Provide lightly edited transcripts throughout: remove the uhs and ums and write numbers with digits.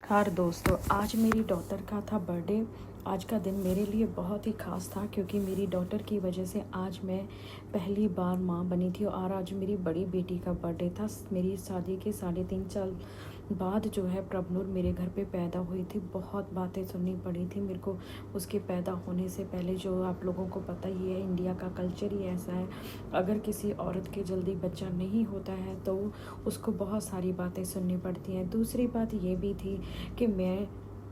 नमस्कार दोस्तों, आज मेरी डॉटर का था बर्थडे। आज का दिन मेरे लिए बहुत ही ख़ास था क्योंकि मेरी डॉटर की वजह से आज मैं पहली बार माँ बनी थी और आज मेरी बड़ी बेटी का बर्थडे था। मेरी शादी के 3.5 साल बाद जो है प्रभनूर मेरे घर पे पैदा हुई थी। बहुत बातें सुननी पड़ी थी मेरे को उसके पैदा होने से पहले। जो आप लोगों को पता ही है, इंडिया का कल्चर ही ऐसा है, अगर किसी औरत के जल्दी बच्चा नहीं होता है तो उसको बहुत सारी बातें सुननी पड़ती हैं। दूसरी बात ये भी थी कि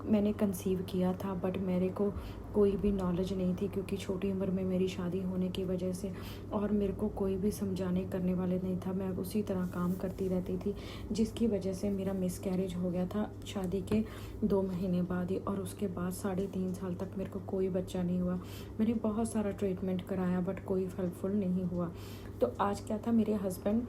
मैंने कंसीव किया था, बट मेरे को कोई भी नॉलेज नहीं थी क्योंकि छोटी उम्र में मेरी शादी होने की वजह से, और मेरे को कोई भी समझाने करने वाले नहीं था। मैं उसी तरह काम करती रहती थी जिसकी वजह से मेरा मिसकैरेज हो गया था शादी के 2 महीने बाद ही, और उसके बाद 3.5 साल तक मेरे को कोई बच्चा नहीं हुआ। मैंने बहुत सारा ट्रीटमेंट कराया बट कोई हेल्पफुल नहीं हुआ। तो आज क्या था, मेरे हस्बैंड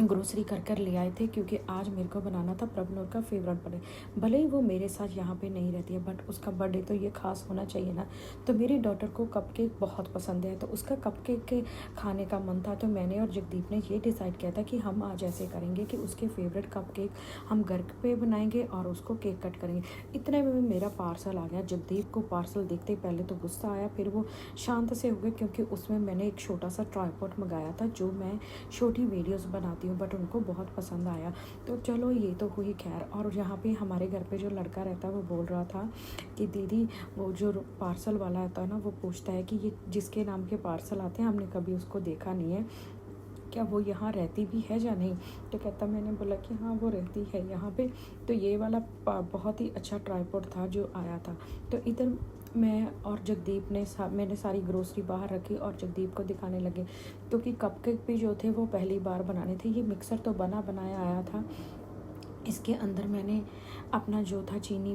ग्रोसरी कर ले आए थे क्योंकि आज मेरे को बनाना था प्रभनूर का फेवरेट बर्थडे। भले ही वो मेरे साथ यहाँ पे नहीं रहती है बट उसका बर्थडे तो ये खास होना चाहिए ना। तो मेरी डॉटर को कपकेक बहुत पसंद है तो उसका कपकेक के खाने का मन था। तो मैंने और जगदीप ने ये डिसाइड किया था कि हम आज ऐसे करेंगे कि उसके फेवरेट कपकेक हम घर पे बनाएंगे और उसको केक कट करेंगे। इतने में मेरा पार्सल आ गया। जगदीप को पार्सल देखते ही पहले तो गुस्सा आया, फिर वो शांत से हो गए क्योंकि उसमें मैंने एक छोटा सा ट्राइपॉड मंगाया था जो मैं छोटी वीडियोस बनाती हूँ, बट उनको बहुत पसंद आया। तो चलो ये तो हुई खैर। और यहाँ पे हमारे घर पे जो लड़का रहता है वो बोल रहा था कि दीदी, वो जो पार्सल वाला आता है ना, वो पूछता है कि ये जिसके नाम के पार्सल आते हैं हमने कभी उसको देखा नहीं है, क्या वो यहाँ रहती भी है या नहीं। तो कहता, मैंने बोला कि हाँ वो रहती है यहाँ पे। तो ये वाला बहुत ही अच्छा ट्राइपॉड था जो आया था। तो इधर मैं और जगदीप ने मैंने सारी ग्रोसरी बाहर रखी और जगदीप को दिखाने लगे क्योंकि कपकेक भी जो थे वो पहली बार बनाने थे। ये मिक्सर तो बना बनाया आया था। इसके अंदर मैंने अपना जो था चीनी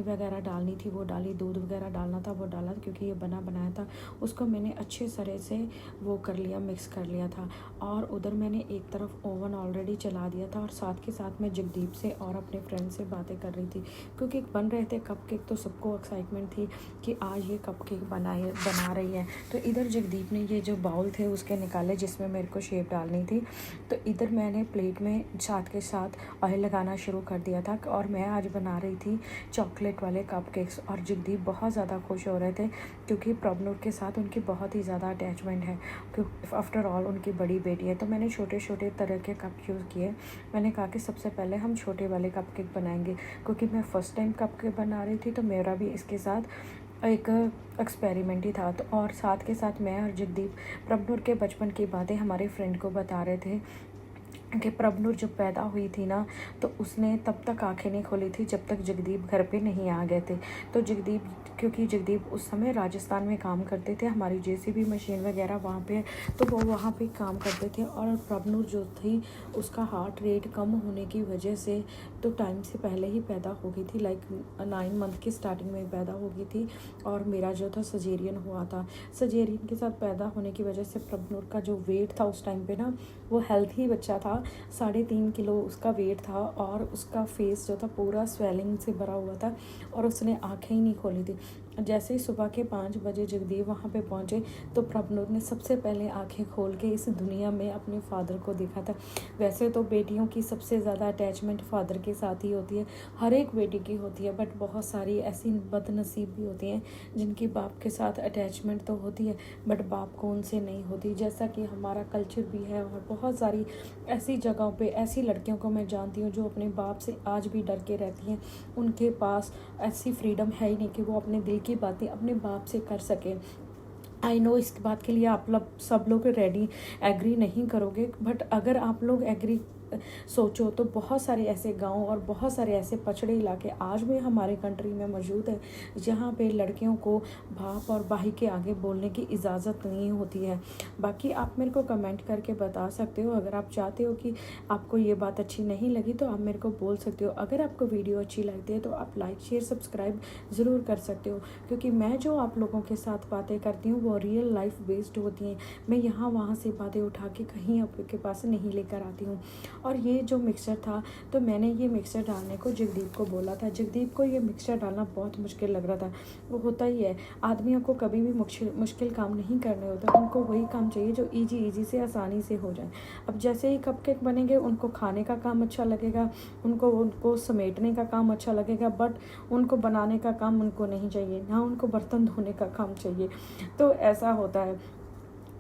वगैरह डालनी थी वो डाली, दूध वगैरह डालना था वो डाला क्योंकि ये बना बनाया था। उसको मैंने अच्छे तरह से वो कर लिया, मिक्स कर लिया था। और उधर मैंने एक तरफ ओवन ऑलरेडी चला दिया था और साथ के साथ मैं जगदीप से और अपने फ्रेंड से बातें कर रही थी क्योंकि बन रहे थे कपकेक। तो सबको एक्साइटमेंट थी कि आज ये कपकेक बना रही है। तो इधर जगदीप ने ये जो बाउल थे उसके निकाले जिसमें मेरे को शेप डालनी थी। तो इधर मैंने प्लेट में साथ के साथ ऑयल लगाना शुरू कर दिया था और मैं आज बना रही थी चॉकलेट वाले कपकेक्स। और जगदीप बहुत ज़्यादा खुश हो रहे थे क्योंकि प्रभनूर के साथ उनकी बहुत ही ज़्यादा अटैचमेंट है क्योंकि आफ्टर ऑल उनकी बड़ी बेटी है। तो मैंने छोटे छोटे तरह के कप यूज़ किए। मैंने कहा कि सबसे पहले हम छोटे वाले कपकेक बनाएंगे क्योंकि मैं फ़र्स्ट टाइम कपकेक बना रही थी, तो मेरा भी इसके साथ एक एक्सपेरिमेंट ही था। तो और साथ के साथ मैं और जगदीप प्रभनूर के बचपन की बातें हमारे फ्रेंड को बता रहे थे कि प्रभनूर जब पैदा हुई थी ना तो उसने तब तक आंखें नहीं खोली थी जब तक जगदीप घर पे नहीं आ गए थे। तो क्योंकि जगदीप उस समय राजस्थान में काम करते थे, हमारी जेसीबी मशीन वगैरह वहाँ पे, तो वो वहाँ पे काम करते थे। और प्रभनूर जो थी उसका हार्ट रेट कम होने की वजह से तो टाइम से पहले ही पैदा हो गई थी, लाइक 9 मंथ की स्टार्टिंग में पैदा हो गई थी। और मेरा जो था सजेरियन हुआ था। सजेरियन के साथ पैदा होने की वजह से प्रभनूर का जो वेट था उस टाइम पे ना, वो हेल्थी बच्चा था। 3.5 किलो उसका वेट था और उसका फेस जो था पूरा स्वेलिंग से भरा हुआ था और उसने आंखें ही नहीं खोली थी। जैसे ही सुबह के 5 बजे जगदीप वहाँ पे पहुँचे तो प्रभनूर ने सबसे पहले आंखें खोल के इस दुनिया में अपने फादर को देखा था। वैसे तो बेटियों की सबसे ज़्यादा अटैचमेंट फादर के साथ ही होती है, हर एक बेटी की होती है, बट बहुत सारी ऐसी बदनसीब भी होती हैं जिनकी बाप के साथ अटैचमेंट तो होती है बट बाप को उनसे नहीं होती, जैसा कि हमारा कल्चर भी है। और बहुत सारी ऐसी जगहों पे ऐसी लड़कियों को मैं जानती हूँ जो अपने बाप से आज भी डर के रहती हैं। उनके पास ऐसी फ्रीडम है ही नहीं कि वो अपने दिल की बातें अपने बाप से कर सकें। आई नो इस बात के लिए आप लोग सब लोग एग्री नहीं करोगे, बट अगर आप लोग एग्री सोचो तो बहुत सारे ऐसे गांव और बहुत सारे ऐसे पछड़े इलाके आज भी हमारे कंट्री में मौजूद है जहाँ पे लड़कियों को बाप और भाई के आगे बोलने की इजाज़त नहीं होती है। बाकी आप मेरे को कमेंट करके बता सकते हो, अगर आप चाहते हो कि आपको ये बात अच्छी नहीं लगी तो आप मेरे को बोल सकते हो। अगर आपको वीडियो अच्छी लगती है तो आप लाइक शेयर सब्सक्राइब ज़रूर कर सकते हो क्योंकि मैं जो आप लोगों के साथ बातें करती हूँ वो रियल लाइफ बेस्ड होती हैं। मैं यहाँ वहाँ से बातें उठा के कहीं आपके पास नहीं लेकर आती हूँ। और ये जो मिक्सचर था, तो मैंने ये मिक्सचर डालने को जगदीप को बोला था। जगदीप को ये मिक्सचर डालना बहुत मुश्किल लग रहा था। वो होता ही है, आदमियों को कभी भी मुश्किल काम नहीं करने होते, उनको वही काम चाहिए जो ईजी से आसानी से हो जाए। अब जैसे ही कपकेक बनेंगे, उनको खाने का काम अच्छा लगेगा, उनको समेटने का काम अच्छा लगेगा, बट उनको बनाने का काम उनको नहीं चाहिए, ना उनको बर्तन धोने का काम चाहिए। तो ऐसा होता है।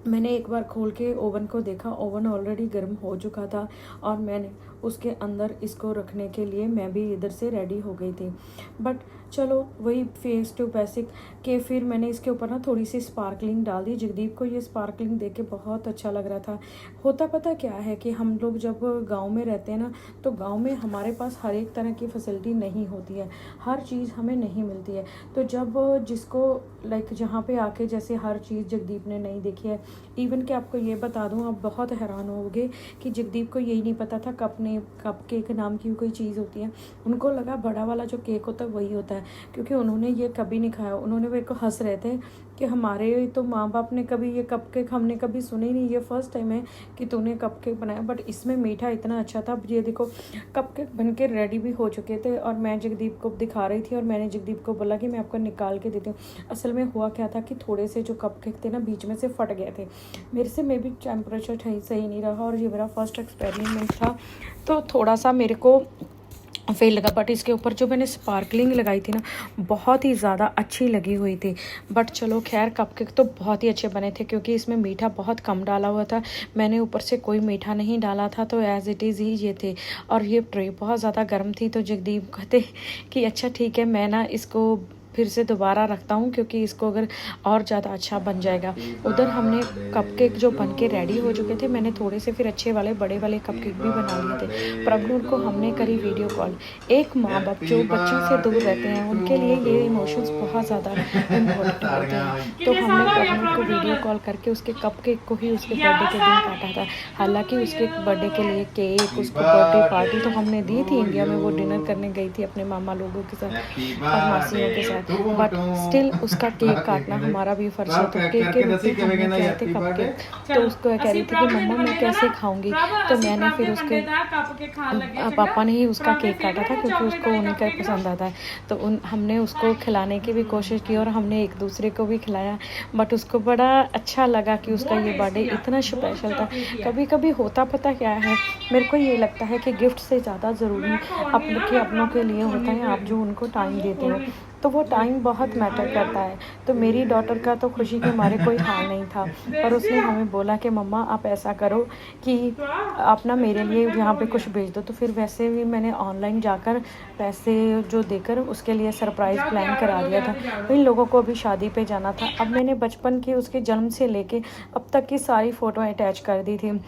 मैंने एक बार खोल के ओवन को देखा, ओवन ऑलरेडी गर्म हो चुका था और मैंने उसके अंदर इसको रखने के लिए मैं भी इधर से रेडी हो गई थी। बट चलो वही फेस टू बेसिक के फिर मैंने इसके ऊपर ना थोड़ी सी स्पार्कलिंग डाल दी। जगदीप को ये स्पार्कलिंग देख के बहुत अच्छा लग रहा था। होता पता क्या है कि हम लोग जब गांव में रहते हैं ना, तो गांव में हमारे पास हर एक तरह की फैसिलिटी नहीं होती है, हर चीज़ हमें नहीं मिलती है। तो जब जिसको लाइक जहाँ पे आके जैसे हर चीज़ जगदीप ने नहीं देखी है, इवन कि आपको ये बता दूँ, आप बहुत हैरान होगे कि जगदीप को यही नहीं पता था कप केक नाम की कोई चीज़ होती है। उनको लगा बड़ा वाला जो केक होता है वही होता है, क्योंकि उन्होंने ये कभी नहीं खाया। उन्होंने मेरे को हंस रहे थे कि हमारे तो माँ बाप ने कभी ये कप केक हमने कभी सुने ही नहीं, ये फर्स्ट टाइम है कि तूने कप केक बनाया। बट इसमें मीठा इतना अच्छा था। ये देखो कप केक बन के रेडी भी हो चुके थे और मैं जगदीप को दिखा रही थी और मैंने जगदीप को बोला कि मैं आपको निकाल के देती हूँ। असल में हुआ क्या था कि थोड़े से जो कप केक थे ना, बीच में से फट गए थे। मेरे से मे भी टेम्परेचर सही नहीं रहा और ये मेरा फर्स्ट एक्सपेरिमेंट था, तो थोड़ा सा मेरे को फेल लगा। बट इसके ऊपर जो मैंने स्पार्कलिंग लगाई थी ना, बहुत ही ज़्यादा अच्छी लगी हुई थी। बट चलो खैर, कपकेक तो बहुत ही अच्छे बने थे क्योंकि इसमें मीठा बहुत कम डाला हुआ था। मैंने ऊपर से कोई मीठा नहीं डाला था, तो एज़ इट इज़ ही ये थे। और ये ट्रे बहुत ज़्यादा गर्म थी, तो जगदीप कहते कि अच्छा ठीक है, मैं ना इसको फिर से दोबारा रखता हूँ क्योंकि इसको अगर और ज़्यादा अच्छा बन जाएगा। उधर हमने कपकेक जो बन के रेडी हो चुके थे, मैंने थोड़े से फिर अच्छे वाले बड़े वाले कपकेक भी बना लिए थे। प्रभु उनको हमने करी वीडियो कॉल। एक माँ बाप जो बच्चों से दूर रहते हैं, उनके लिए ये इमोशंस बहुत ज़्यादा इम्पोर्टेंट होते हैं। तो हमने प्रभु को वीडियो कॉल करके उसके कपकेक को ही उसके बर्थडे के दिन काटा था। हालांकि उसके बर्थडे के लिए केक, उसको बर्थडे पार्टी तो हमने दी थी इंडिया में, वो डिनर करने गई थी अपने मामा लोगों के साथ और मासियों के साथ। बट स्टिल उसका केक काटना हमारा भी फर्ज है। तो केक के रूप में हमने कहे थे कपकेक, तो उसको कह रही थी कि मम्मा मैं कैसे खाऊंगी। तो मैंने फिर उसके पापा ने ही उसका केक काटा था क्योंकि उसको उन्हीं का पसंद आता है। तो हमने उसको खिलाने की भी कोशिश की और हमने एक दूसरे को भी खिलाया। बट उसको बड़ा अच्छा लगा कि उसका ये बर्थडे इतना स्पेशल था। कभी कभी होता पता क्या है, मेरे को ये लगता है कि गिफ्ट से ज़्यादा ज़रूरी अपनों के लिए होता है, आप जो उनको टाइम देते हो, तो वो टाइम बहुत मैटर करता है। तो मेरी डॉटर का तो खुशी के मारे कोई हाल नहीं था, पर उसने हमें बोला कि मम्मा आप ऐसा करो कि आप ना मेरे लिए यहाँ पे कुछ भेज दो। तो फिर वैसे भी मैंने ऑनलाइन जाकर पैसे जो देकर उसके लिए सरप्राइज़ प्लान करा दिया था। इन लोगों को अभी शादी पे जाना था। अब मैंने बचपन की उसके जन्म से लेके अब तक की सारी फ़ोटो अटैच कर दी थी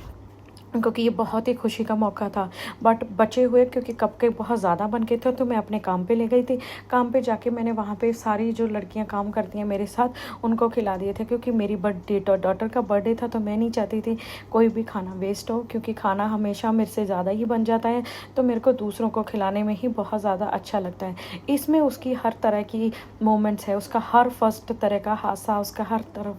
क्योंकि ये बहुत ही खुशी का मौका था। बट बचे हुए क्योंकि कपकेक बहुत ज़्यादा बन के थे, तो मैं अपने काम पे ले गई थी। काम पे जाके मैंने वहाँ पे सारी जो लड़कियाँ काम करती हैं मेरे साथ, उनको खिला दिए थे। क्योंकि मेरी डॉटर का बर्थडे था, तो मैं नहीं चाहती थी कोई भी खाना वेस्ट हो, क्योंकि खाना हमेशा मेरे से ज़्यादा ही बन जाता है, तो मेरे को दूसरों को खिलाने में ही बहुत ज़्यादा अच्छा लगता है। इसमें उसकी हर तरह की मोमेंट्स है, उसका हर फर्स्ट तरह का हादसा, उसका हर तरह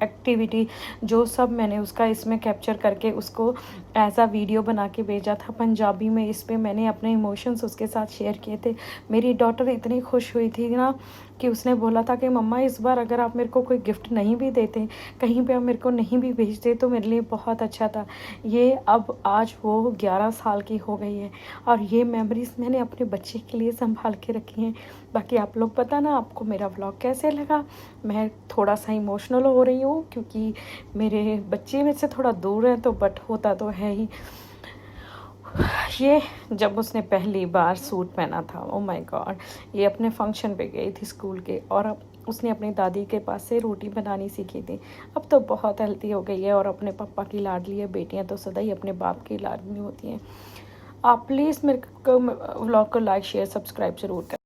एक्टिविटी, जो सब मैंने उसका इसमें कैप्चर करके उसको एज अ वीडियो बना के भेजा था पंजाबी में। इस पे मैंने अपने इमोशंस उसके साथ शेयर किए थे। मेरी डॉटर इतनी खुश हुई थी ना कि उसने बोला था कि मम्मा इस बार अगर आप मेरे को कोई गिफ्ट नहीं भी देते, कहीं पे आप मेरे को नहीं भी भेजते, तो मेरे लिए बहुत अच्छा था। ये अब आज वो 11 साल की हो गई है और ये मेमोरीज मैंने अपने बच्चे के लिए संभाल के रखी हैं। बाकी आप लोग बताना आपको मेरा व्लॉग कैसे लगा। मैं थोड़ा सा इमोशनल हो रही हूँ क्योंकि मेरे बच्चे मेरे से थोड़ा दूर हैं, तो बट होता तो है ही। ये जब उसने पहली बार सूट पहना था, ओ माय गॉड, ये अपने फंक्शन पे गई थी स्कूल के, और अब उसने अपनी दादी के पास से रोटी बनानी सीखी थी। अब तो बहुत हेल्थी हो गई है और अपने पापा की लाडली है। बेटियां तो सदा ही अपने बाप की लाडली होती हैं। आप प्लीज़ मेरे को व्लॉग को लाइक शेयर सब्सक्राइब ज़रूर करें।